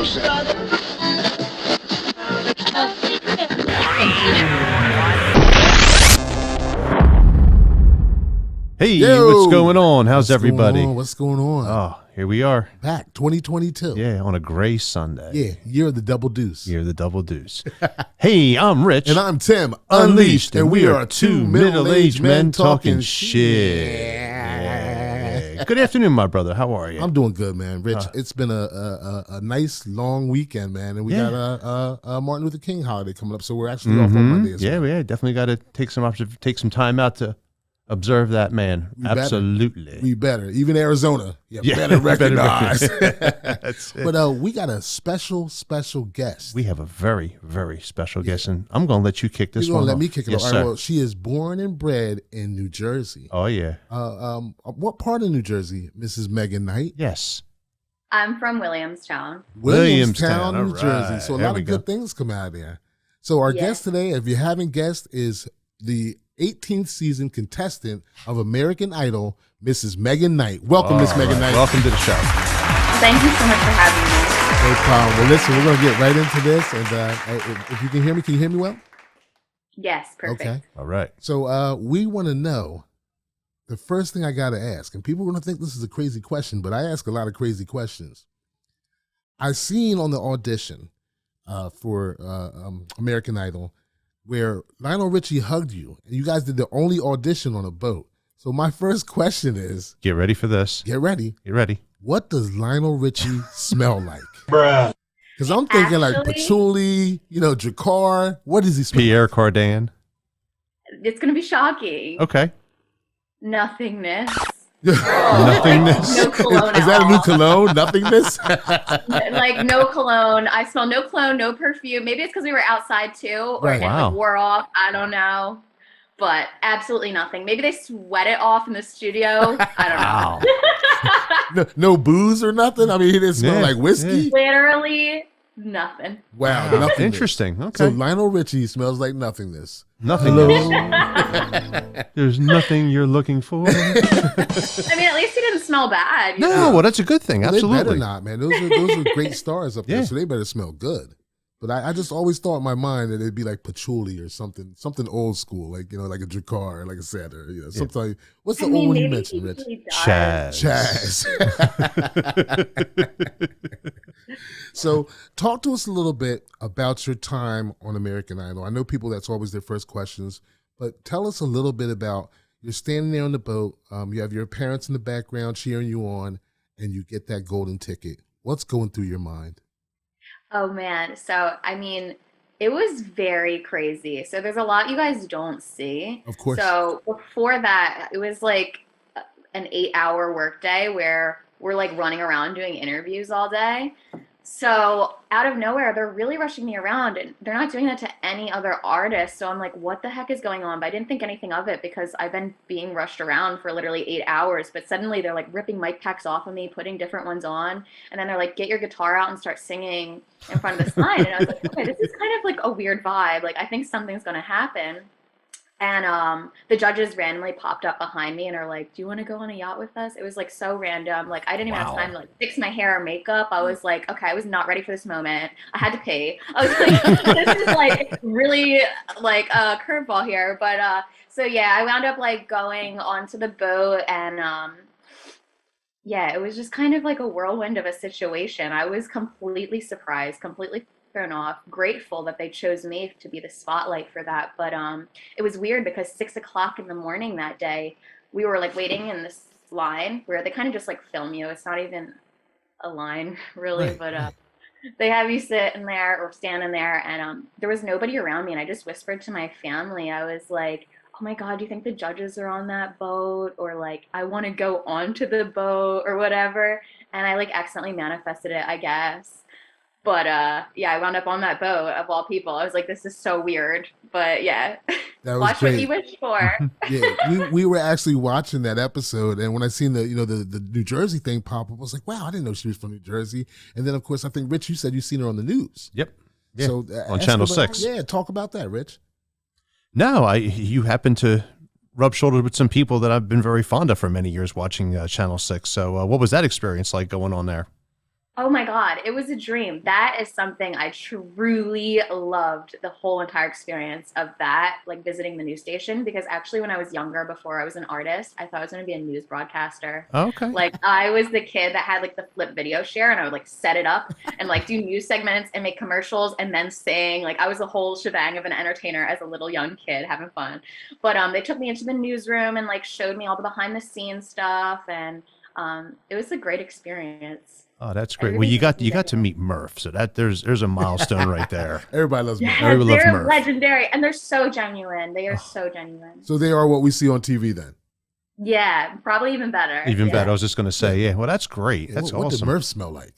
Hey, Yo, what's going on? How's everybody? What's going on? Oh, here we are. Back 2022. Yeah, on a gray Sunday. Yeah, year of the double deuce. Year of the double deuce. Hey, I'm Rich. And I'm Tim, Unleashed, and we are two middle-aged men talking shit. shit. Good afternoon, my brother. How are you? I'm doing good, man. Rich, it's been a nice long weekend, man, and we got a Martin Luther King holiday coming up, so we're actually off on Monday. Yeah, we definitely got to take some time out to observe that man. Absolutely. We better. Even Arizona, better recognize. That's it. But we got a special guest. We have a very, very special guest, and I'm going to let you kick this You're one gonna let off. me kick it Yes, off. sir. All right, well, she is born and bred in New Jersey. Oh, yeah. What part of New Jersey, Mrs. Megan Knight? Yes. I'm from Williamstown. Williamstown, all New Jersey. right. So a There lot we of go. good things come out of there. So our guest today, if you haven't guessed, is the 18th season contestant of American Idol, Mrs. Megan Knight. Welcome, Miss Megan Knight. Welcome to the show. Thank you so much for having me. No problem. Well, listen, we're going to get right into this. And if you can you hear me well? Yes, perfect. Okay. All right. So we want to know, the first thing I got to ask, and people are going to think this is a crazy question, but I ask a lot of crazy questions. I seen on the audition for American Idol where Lionel Richie hugged you, and you guys did the only audition on a boat. So my first question is, Get ready for this. get ready. Get ready. What does Lionel Richie smell like? Bruh. Because I'm thinking like Actually- patchouli, Drakkar. What does he smell? Pierre Cardin. It's going to be shocking. Okay. Nothingness. Nothingness. No cologne Is at that a new all. cologne? Nothingness? Like no cologne. I smell no cologne, no perfume. Maybe it's because we were outside too, or Right. it Wow. like wore off. I don't know. But absolutely nothing. Maybe they sweat it off in the studio. I don't know. No booze or nothing? I mean, he didn't smell Yeah, like whiskey? Literally nothing. Wow, nothingness. Interesting. So Okay. Lionel Richie smells like nothingness. Nothingness. There's nothing you're looking for. I mean, at least he didn't smell bad. you know? No, well, that's a good thing. Well, they better Absolutely. not, man. Those are great stars up there, Yeah. so they better smell good. But I just always thought in my mind that it'd be like patchouli or something old school, like like a Drakkar, like I said, or something. Like, what's the I mean, old one you maybe mentioned, he Rich? really does. Chaz. Chaz. So, talk to us a little bit about your time on American Idol. I know people, that's always their first questions, but tell us a little bit about, you're standing there on the boat, you have your parents in the background cheering you on, and you get that golden ticket. What's going through your mind? Oh man. So, I mean, it was very crazy. So, there's a lot you guys don't see. Of course. So, before that, it was like an 8-hour workday where we're like running around doing interviews all day. So, out of nowhere, they're really rushing me around, and they're not doing that to any other artist. So, I'm like, what the heck is going on? But I didn't think anything of it because I've been being rushed around for literally 8 hours. But suddenly, they're like ripping mic packs off of me, putting different ones on. And then they're like, get your guitar out and start singing in front of the sign. And I was like, okay, this is kind of like a weird vibe. Like, I think something's going to happen. And the judges randomly popped up behind me and are like, do you want to go on a yacht with us? It was like so random. Like, I didn't even have time to like fix my hair or makeup. I was like, okay, I was not ready for this moment. I had to pee. I was like, this is like really like a curveball here. But so yeah, I wound up like going onto the boat, and yeah, it was just kind of like a whirlwind of a situation. I was completely surprised, completely thrown off, grateful that they chose me to be the spotlight for that. But it was weird because 6 o'clock in the morning that day, we were like waiting in this line where they kind of just like film you. It's not even a line really, Right, but right. they have you sitting there or standing there, and there was nobody around me. And I just whispered to my family, I was like, oh my God, do you think the judges are on that boat? Or like, I want to go onto the boat or whatever. And I like accidentally manifested it, I guess. But yeah, I wound up on that boat of all people. I was like, this is so weird. But yeah, That was watch great. what you wish for. Yeah, we were actually watching that episode, and when I seen the the New Jersey thing pop up, I was like, wow, I didn't know she was from New Jersey. And then of course, I think Rich, you said you seen her on the news. Yep. Yeah. So On ask Channel about- 6. Yeah, talk about that, Rich. No, you happen to rub shoulders with some people that I've been very fond of for many years watching Channel 6. So what was that experience like going on there? Oh my God, it was a dream. That is something I truly loved the whole entire experience of that, like visiting the news station. Because actually, when I was younger, before I was an artist, I thought I was going to be a news broadcaster. Okay. Like, I was the kid that had like the flip video share, and I would like set it up and like do news segments and make commercials and then sing. Like, I was the whole shebang of an entertainer as a little young kid having fun. But they took me into the newsroom and like showed me all the behind the scenes stuff. And it was a great experience. Oh, that's great. Well, you got to meet Murph, so that there's a milestone right there. Everybody loves Murph. Yes, Everybody loves they're Murph. legendary, and they're so genuine. They are so genuine. So they are what we see on TV then. Yeah, probably even better. Even Yeah. better. I was just going to say, yeah. Well, that's great. Yeah, That's what did awesome. Murph smell like?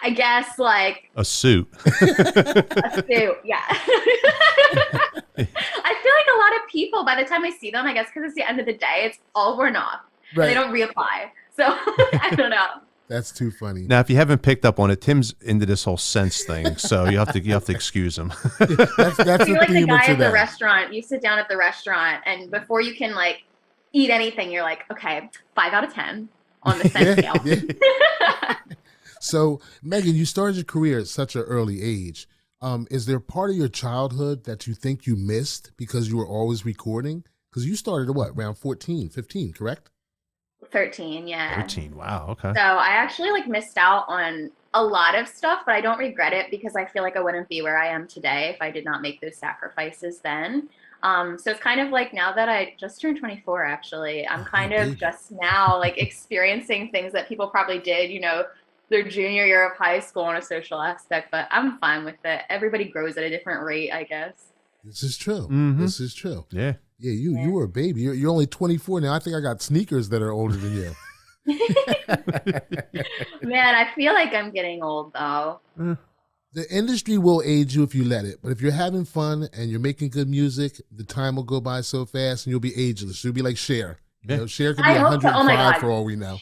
I guess like A suit. a suit. Yeah. I feel like a lot of people, by the time I see them, I guess because it's the end of the day, it's all worn off. And they don't reapply. So I don't know. That's too funny. Now, if you haven't picked up on it, Tim's into this whole sense thing, so you have to excuse him. That's I feel the like the theme of guy at the today. restaurant. You sit down at the restaurant, and before you can like eat anything, you're like, okay, 5 out of 10 on the scent scale. Yeah. So, Megan, you started your career at such an early age. Is there part of your childhood that you think you missed because you were always recording? Because you started at what, around 14, 15, correct? 13, yeah. 13. Wow. Okay. So I actually like missed out on a lot of stuff, but I don't regret it because I feel like I wouldn't be where I am today if I did not make those sacrifices then. So it's kind of like now that I just turned 24, actually, I'm kind of just now like experiencing things that people probably did, you know, their junior year of high school on a social aspect, but I'm fine with it. Everybody grows at a different rate, I guess. This is true. Mhm. This is true. Yeah. Yeah, you were a baby. You're only 24 now. I think I got sneakers that are older than you. Man, I feel like I'm getting old though. The industry will age you if you let it. But if you're having fun and you're making good music, the time will go by so fast and you'll be ageless. You'll be like Cher. You Yeah. know, Cher could be I hope so. 105 Oh my God. for all we know.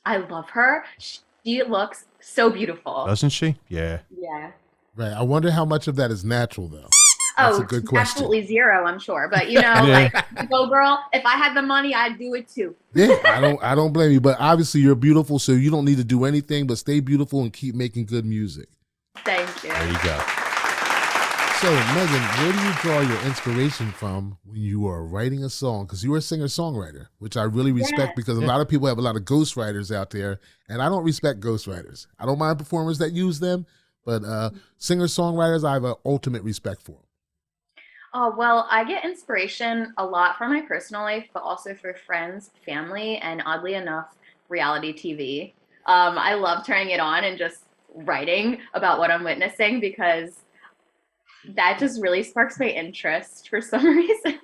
I love her. She looks so beautiful. Doesn't she? Yeah. Yeah. Right. I wonder how much of that is natural, though. That's Oh, a good question. absolutely zero, I'm sure. But you know, Yeah. like, go girl. If I had the money, I'd do it too. Yeah, I don't blame you. But obviously, you're beautiful, so you don't need to do anything but stay beautiful and keep making good music. Thank you. There you go. So, Megan, where do you draw your inspiration from when you are writing a song? Because you are a singer-songwriter, which I really respect Yeah. because a lot of people have a lot of ghostwriters out there, and I don't respect ghostwriters. I don't mind performers that use them, but singer-songwriters, I have an ultimate respect for them. Oh, well, I get inspiration a lot from my personal life, but also through friends, family, and oddly enough, reality TV. I love turning it on and just writing about what I'm witnessing because that just really sparks my interest for some reason.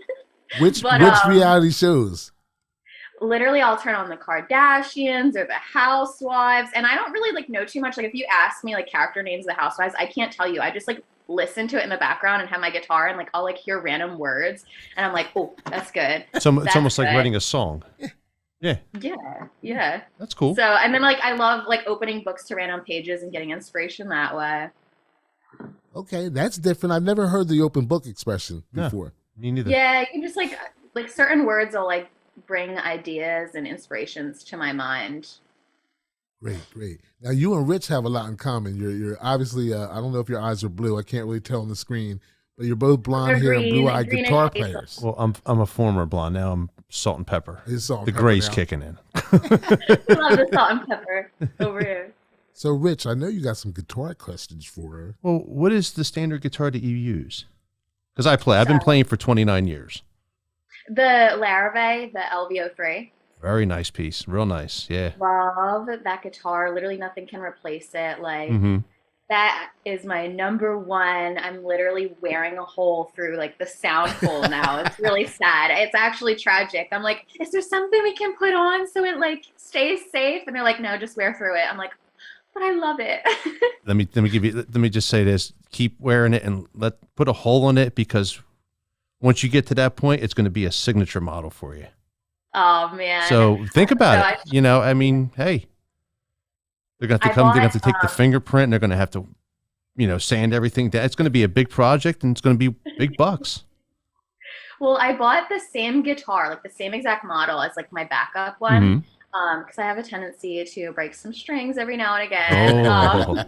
Which But, reality shows? Literally, I'll turn on the Kardashians or the Housewives, and I don't really like know too much. Like, if you ask me like character names of the Housewives, I can't tell you. I just like listen to it in the background and have my guitar, and like I'll like hear random words, and I'm like, oh, that's good. It's That's almost like good. writing a song. Yeah. Yeah. That's cool. So, and then like I love like opening books to random pages and getting inspiration that way. Okay, that's different. I've never heard the open book expression No. before. Me neither. Yeah, you can just like certain words will like bring ideas and inspirations to my mind. Great. Now you and Rich have a lot in common. You're obviously I don't know if your eyes are blue. I can't really tell on the screen, but you're both blonde They're hair and green, blue-eyed green and guitar hazel. players. Well, I'm a former blonde. Now I'm salt and pepper. It's salt and The pepper gray's now. kicking in. I love the salt and pepper over here. So, Rich, I know you got some guitar questions for her. Well, what is the standard guitar that you use? Because I've been playing for 29 years. The Larrabee, the LV03. Very nice piece. Real nice. Yeah. Love that guitar. Literally nothing can replace it. Like Mm-hmm. that is my number one. I'm literally wearing a hole through like the sound hole now. It's really sad. It's actually tragic. I'm like, is there something we can put on so it like stays safe? And they're like, no, just wear through it. I'm like, but I love it. Let me just say this. Keep wearing it and put a hole in it, because once you get to that point, it's going to be a signature model for you. Oh man. So think about So it. You know, I mean, hey, they're going to have to come. They're going to have to take the fingerprint. And they're going to have to, sand everything down. It's going to be a big project, and it's going to be big bucks. Well, I bought the same guitar, like the same exact model as like my backup one. Because I have a tendency to break some strings every now and again. Oh,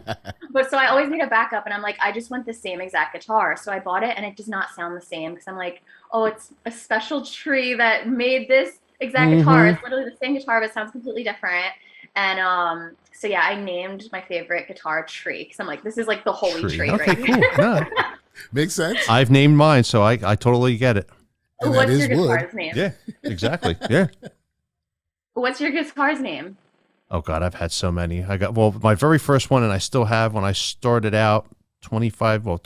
But so I always need a backup, and I'm like, I just want the same exact guitar. So I bought it, and it does not sound the same because I'm like, oh, it's a special tree that made this exact guitar. mm-hmm. It's literally the same guitar, but it sounds completely different. And so yeah, I named my favorite guitar Tree because I'm like, this is like the holy Tree. tree Okay, right here. cool. No, Makes sense. I've named mine, so I totally get it. And that What's is your wood. guitar's name? Yeah, exactly. Yeah. What's your guitar's name? Oh God, I've had so many. I got well, my very first one, and I still have when I started out 25, well,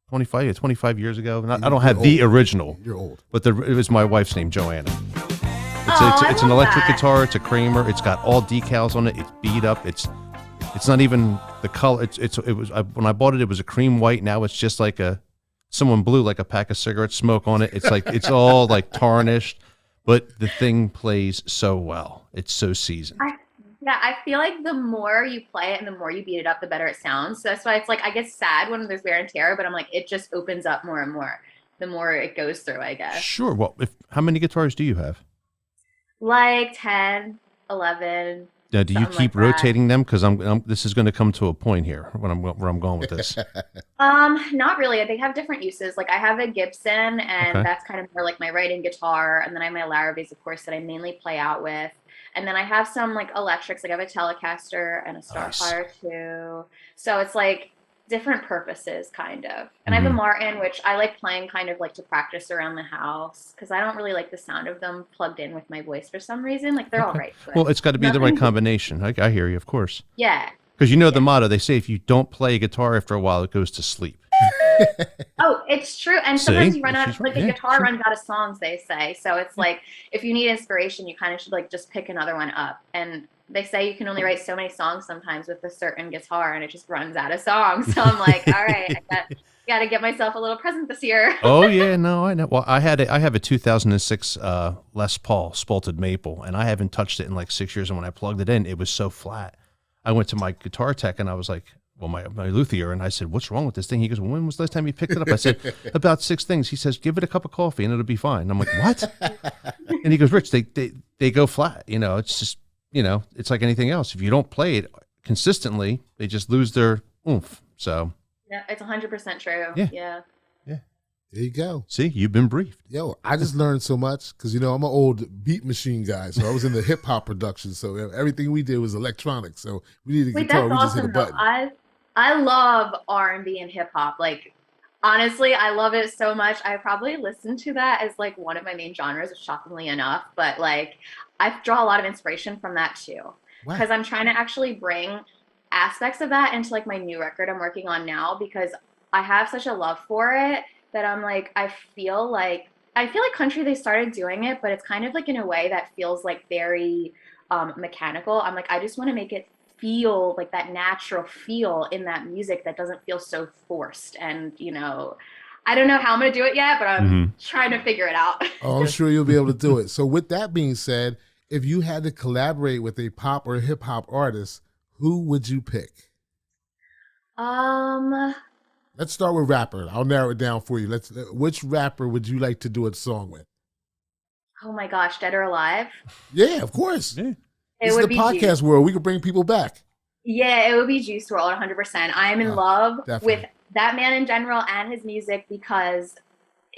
25, yeah, 25 years ago. I don't have the old. original, You're old. but it was my wife's name, Joanna. Oh, I It's an love electric that. guitar. It's a Kramer. It's got all decals on it. It's beat up. It's not even the color. When I bought it, it was a cream white. Now it's just like someone blew like a pack of cigarette smoke on it. It's like it's all like tarnished, but the thing plays so well. It's so seasoned. Yeah, I feel like the more you play it and the more you beat it up, the better it sounds. So that's why it's like I get sad when there's wear and tear, but I'm like it just opens up more and more the more it goes through, I guess. Sure. Well, how many guitars do you have? Like 10, 11, Now, do you something like keep that. rotating them? Because this is going to come to a point here where I'm going with this. Not really. They have different uses. Like I have a Gibson, and Okay. that's kind of more like my writing guitar, and then I have my Larrabees, of course, that I mainly play out with. And then I have some like electrics, like I have a Telecaster and a Nice. Starfire too. So it's like different purposes, kind of. And I have a Hmm. Martin, which I like playing kind of like to practice around the house because I don't really like the sound of them plugged in with my voice for some reason. Like they're all Okay. right, but Well, it's got to be the right nothing. combination. I hear you, of course. Yeah, Because you know the yeah. motto. They say if you don't play a guitar after a while, it goes to sleep. Oh, it's true. And sometimes See? you run out, She's right. like a Yeah, guitar sure. runs out of songs, they say. So it's like if you need inspiration, you kind of should like just pick another one up. And they say you can only write so many songs sometimes with a certain guitar, and it just runs out of songs. So I'm like, all right, got to get myself a little present this year. Oh yeah, no, I know. Well, I have a 2006 Les Paul spalted maple, and I haven't touched it in like 6 years. And when I plugged it in, it was so flat. I went to my guitar tech and I was like, well, my luthier, and I said, what's wrong with this thing? He goes, well, when was the last time you picked it up? I said, about 6 things. He says, give it a cup of coffee and it'll be fine. I'm like, what? And he goes, Rich, they go flat. It's just, it's like anything else. If you don't play it consistently, they just lose their oomph. So Yeah, it's 100% true. yeah, Yeah. yeah. There you go. See, you've been briefed. Yo, I just learned so much because I'm an old beat machine guy, so I was in the hip hop production. So everything we did was electronic. So we needed a Wait, guitar, that's we just hit a awesome though. button. I love R&B and hip hop. Like honestly, I love it so much. I probably listen to that as like one of my main genres, shockingly enough. But like I draw a lot of inspiration from that too. Wow. Because I'm trying to actually bring aspects of that into like my new record I'm working on now because I have such a love for it that I'm like I feel like country they started doing it, but it's kind of like in a way that feels like very mechanical. I'm like I just want to make it feel like that natural feel in that music that doesn't feel so forced. And I don't know how I'm gonna do it yet, but I'm Mm-hmm. trying to figure it out. Oh, I'm sure you'll be able to do it. So with that being said, if you had to collaborate with a pop or hip hop artist, who would you pick? um Let's start with rapper. I'll narrow it down for you. Which rapper would you like to do a song with? oh my gosh, Dead or Alive. Yeah, of course. Yeah. It This is would the be podcast world. We can bring people back. Yeah, it would be Juice WRLD 100%. I am in love with Definitely. that man in general and his music because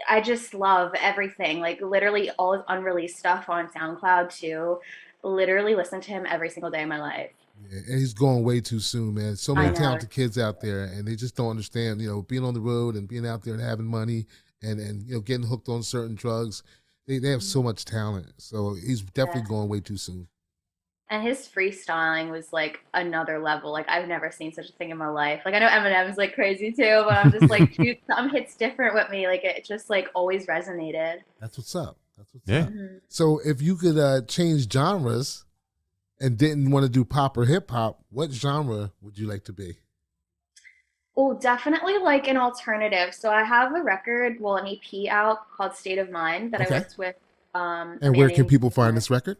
I just love everything. Like literally all his unreleased stuff on SoundCloud too. Literally listen to him every single day of my life. Yeah, and he's going way too soon, man. So I many know. talented kids out there, and they just don't understand, being on the road and being out there and having money and getting hooked on certain drugs. They have so much talent. So he's definitely Yeah. going way too soon. And his freestyling was like another level. Like I've never seen such a thing in my life. Like I know Eminem's like crazy too, but I'm just like, dude, some hits different with me. Like it just like always resonated. That's what's up. That's what's Yeah. up. So if you could change genres and didn't want to do pop or hip hop, what genre would you like to be? Oh, definitely like an alternative. So I have a record, well, an EP out called State of Mind that I Okay. worked with a And man where can named people find this record?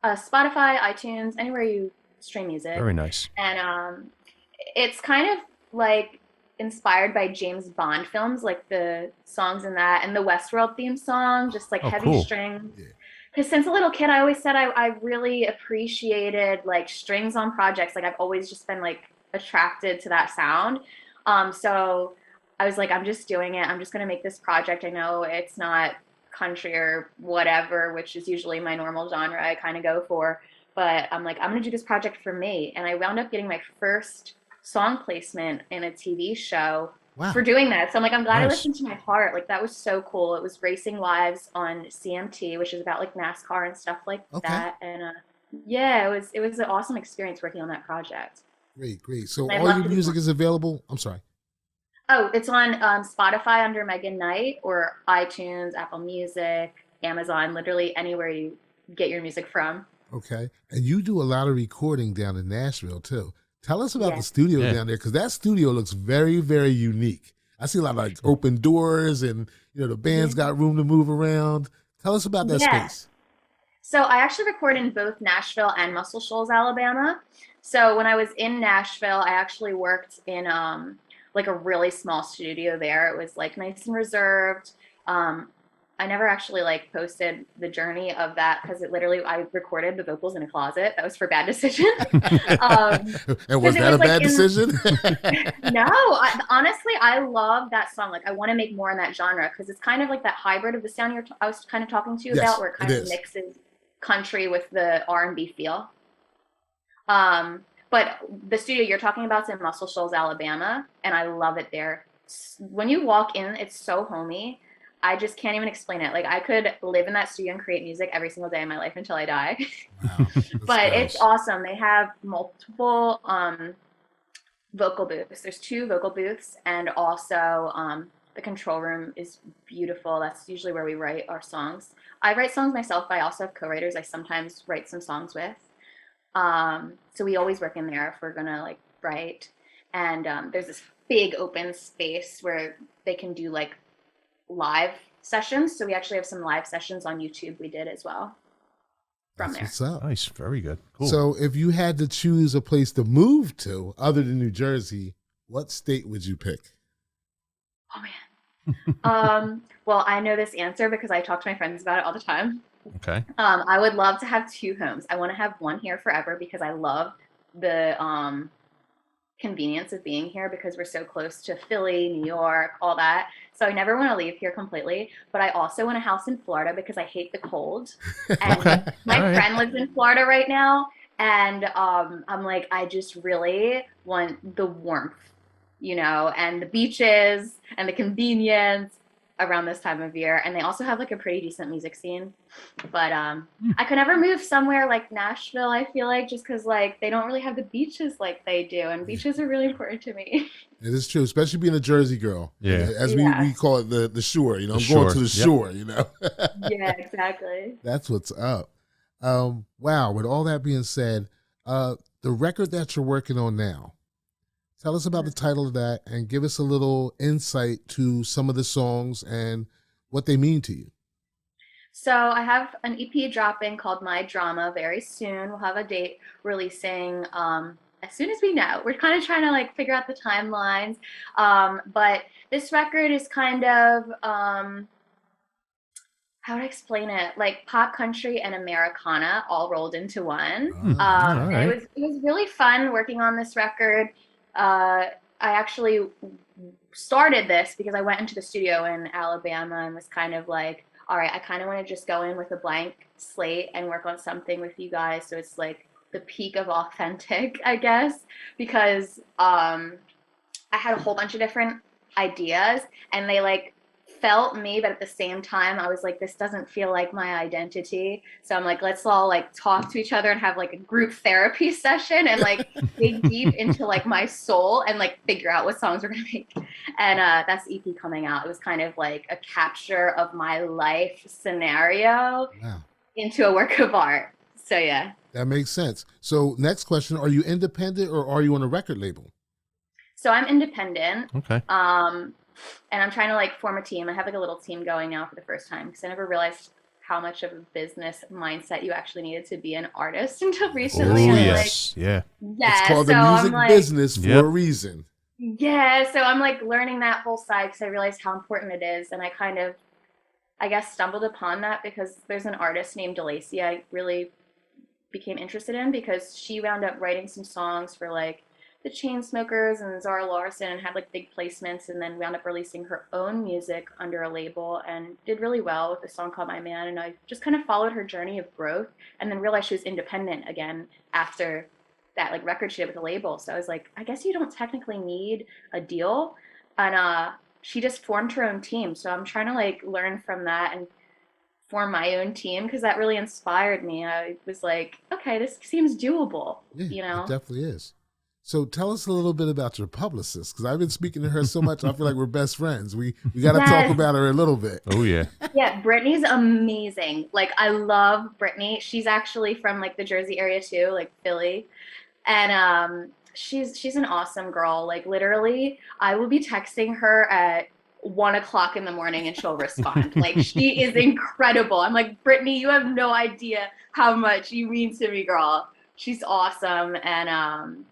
Spotify, iTunes, anywhere you stream music. Very nice. And it's kind of like inspired by James Bond films, like the songs in that and the Westworld theme song, just like Oh, heavy cool. strings. Yeah. because since a little kid, I always said I really appreciated like strings on projects. Like I've always just been like attracted to that sound. So I was like, I'm just doing it. I'm just gonna make this project. I know it's not country or whatever, which is usually my normal genre I kind of go for. But I'm like, I'm gonna do this project for me. And I wound up getting my first song placement in a TV show for Wow. doing that. So I'm like, I'm glad I Nice. listened to my heart. Like that was so cool. It was Racing Lives on CMT, which is about like NASCAR and stuff like Okay. that. And yeah, it was an awesome experience working on that project. Great, great. So And I'd all love your to do more. music is available. I'm sorry. Oh, it's on Spotify under Megan Knight or iTunes, Apple Music, Amazon, literally anywhere you get your music from. Okay. And you do a lot of recording down in Nashville too. Tell us about the Yeah. studio Yeah. down there, because that studio looks very, very unique. I see a lot of like open doors, and the band's Yeah. got room to move around. Tell us about that Yeah. space. So I actually record in both Nashville and Muscle Shoals, Alabama. So when I was in Nashville, I actually worked in like a really small studio there. It was like nice and reserved. Um, I never actually like posted the journey of that because it literally I recorded the vocals in a closet. That was for Bad Decision. And was Because it that was a like bad in decision? no, honestly, I love that song. Like, I want to make more in that genre because it's kind of like that hybrid of the sound I was kind of talking to you about, Yes, where it it kind of is. mixes country with the R&B feel. But the studio you're talking about is in Muscle Shoals, Alabama, and I love it there. When you walk in, it's so homey. I just can't even explain it. Like, I could live in that studio and create music every single day of my life until I die. Wow, that's But great. it's Nice. awesome. They have multiple vocal booths. There's two vocal booths, and also the control room is beautiful. That's usually where we write our songs. I write songs myself, but I also have co-writers I sometimes write some songs with. So we always work in there if we're gonna like write. And there's this big open space where they can do like live sessions. So we actually have some live sessions on YouTube we did as well from That's there. what's up. Nice. Very good. Cool. So if you had to choose a place to move to other than New Jersey, what state would you pick? Oh man. Well, I know this answer because I talk to my friends about it all the time. Okay. I would love to have two homes. I want to have one here forever because I love the convenience of being here because we're so close to Philly, New York, all that. So I never want to leave here completely. But I also want a house in Florida because I hate the cold. And Okay. my All right. friend lives in Florida right now. And I'm like, I just really want the warmth, and the beaches and the convenience around this time of year. And they also have like a pretty decent music scene. But I could never move somewhere like Nashville, I feel like, just because like they don't really have the beaches like they do. And beaches are really important to me. It is true, especially being a Jersey girl. Yeah. As Yeah. we call it, the shore. I'm The going shore. to the Yep. shore, Yeah, exactly. That's what's up. Wow, with all that being said, the record that you're working on now, tell us about the title of that and give us a little insight to some of the songs and what they mean to you. So I have an EP dropping called My Drama very soon. We'll have a date releasing as soon as we know. We're kind of trying to like figure out the timelines. But this record is kind of how to explain it, like pop country and Americana all rolled into one. Ah, all And right. it was really fun working on this record. I actually started this because I went into the studio in Alabama and was kind of like, all right, I kind of want to just go in with a blank slate and work on something with you guys. So it's like the peak of authentic, I guess, because I had a whole bunch of different ideas and they like felt me, but at the same time, I was like, this doesn't feel like my identity. So I'm like, let's all like talk to each other and have like a group therapy session and like dig deep into like my soul and like figure out what songs we're gonna make. And that's EP coming out. It was kind of like a capture of my life scenario wow. into a work of art. So yeah. That makes sense. So next question, are you independent or are you on a record label? So I'm independent. Okay. And I'm trying to like form a team. I have like a little team going now for the first time because I never realized how much of a business mindset you actually needed to be an artist until Oh, recently. And yes. Yeah. yeah, It's called so the I'm music like, business for Yep. a reason. yeah, so I'm like learning that whole side because I realized how important it is, and I kind of I guess, stumbled upon that because there's an artist named DeLacy I really became interested in because she wound up writing some songs for like the Chainsmokers and Zara Larsson and had like big placements, and then wound up releasing her own music under a label and did really well with a song called My Man. And I just kind of followed her journey of growth and then realized she was independent again after that like record she did with a label. So I was like, I guess you don't technically need a deal. And she just formed her own team. So I'm trying to like learn from that and form my own team because that really inspired me. I was like, okay, this seems doable, Yeah, you know? it definitely is. So tell us a little bit about your publicist, because I've been speaking to her so much. I feel like we're best friends. We got to talk about her a little bit. Oh yeah. Yeah, Brittany's amazing. Like I love Brittany. She's actually from like the Jersey area too, like Philly. And she's an awesome girl. Like literally, I will be texting her at 1 o'clock in the morning and she'll respond. Like she is incredible. I'm like, Brittany, you have no idea how much you mean to me, girl. She's awesome. And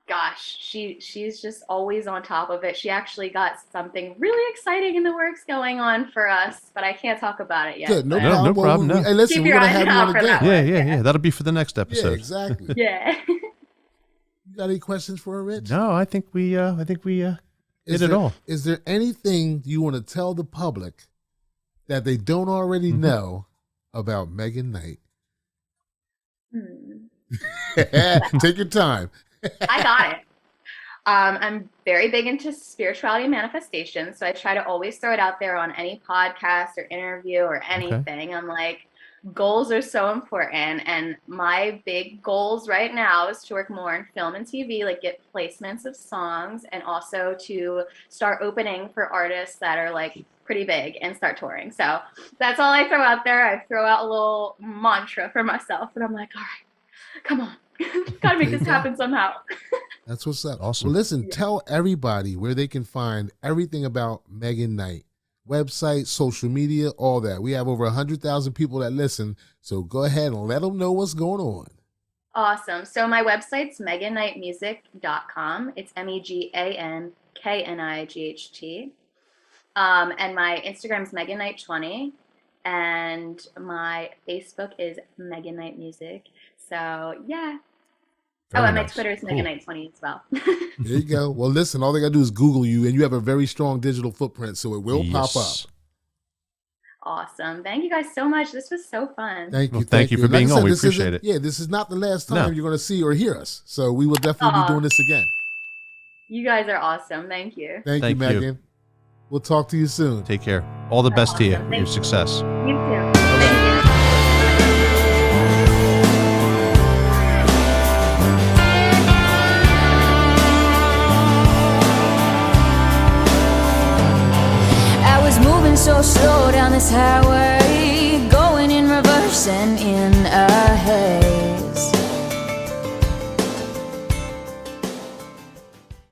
gosh, she's just always on top of it. She actually got something really exciting in the works going on for us, but I can't talk about it yet. Good, no but- problem. No Well, problem, no. Hey, listen, Keep we're your gonna eyes have you out on for again. that. Yeah. That'll be for the next Yeah, episode. exactly. Yeah. You got any questions for her, Rich? No, I think we hit Is it there- all. Is there anything you want to tell the public that they don't already know about Megan Knight? Take your time. I got it. I'm very big into spirituality and manifestation, so I try to always throw it out there on any podcast or interview or anything. I'm like, goals are so important, and my big goals right now is to work more in film and TV, like get placements of songs, and also to start opening for artists that are like pretty big and start touring. So that's all I throw out there. I throw out a little mantra for myself, and I'm like, all right, come on, gotta make There you this go. happen somehow. That's what's up. Awesome. Well, listen, tell everybody where they can find everything about Megan Knight. Website, social media, all that. We have over 100,000 people that listen, so go ahead and let them know what's going on. Awesome. So my website's megannightmusic.com. It's MEGANKNIGHT. And my Instagram's megannight20. And my Facebook is Megan Knight Music. So yeah. Very and my nice. Twitter is Cool. Megan20 as well. There you go. Well, listen, all they got to do is Google you, and you have a very strong digital footprint, so it will pop up. Yes. Awesome. Thank you guys so much. This was so fun. Thank you. Well, thank you for And like being I on. said, We this appreciate isn't- it. Yeah, this is not the last time No. you're going to see or hear us, so we will definitely be doing this again. You guys are awesome. Thank you. Thank you, Thank you. Megan. We'll talk to you soon. Take care. All the best to you. Awesome. Your Thank you. success. You too. Thank you. I was moving so slow down this highway, going in reverse and in a haze.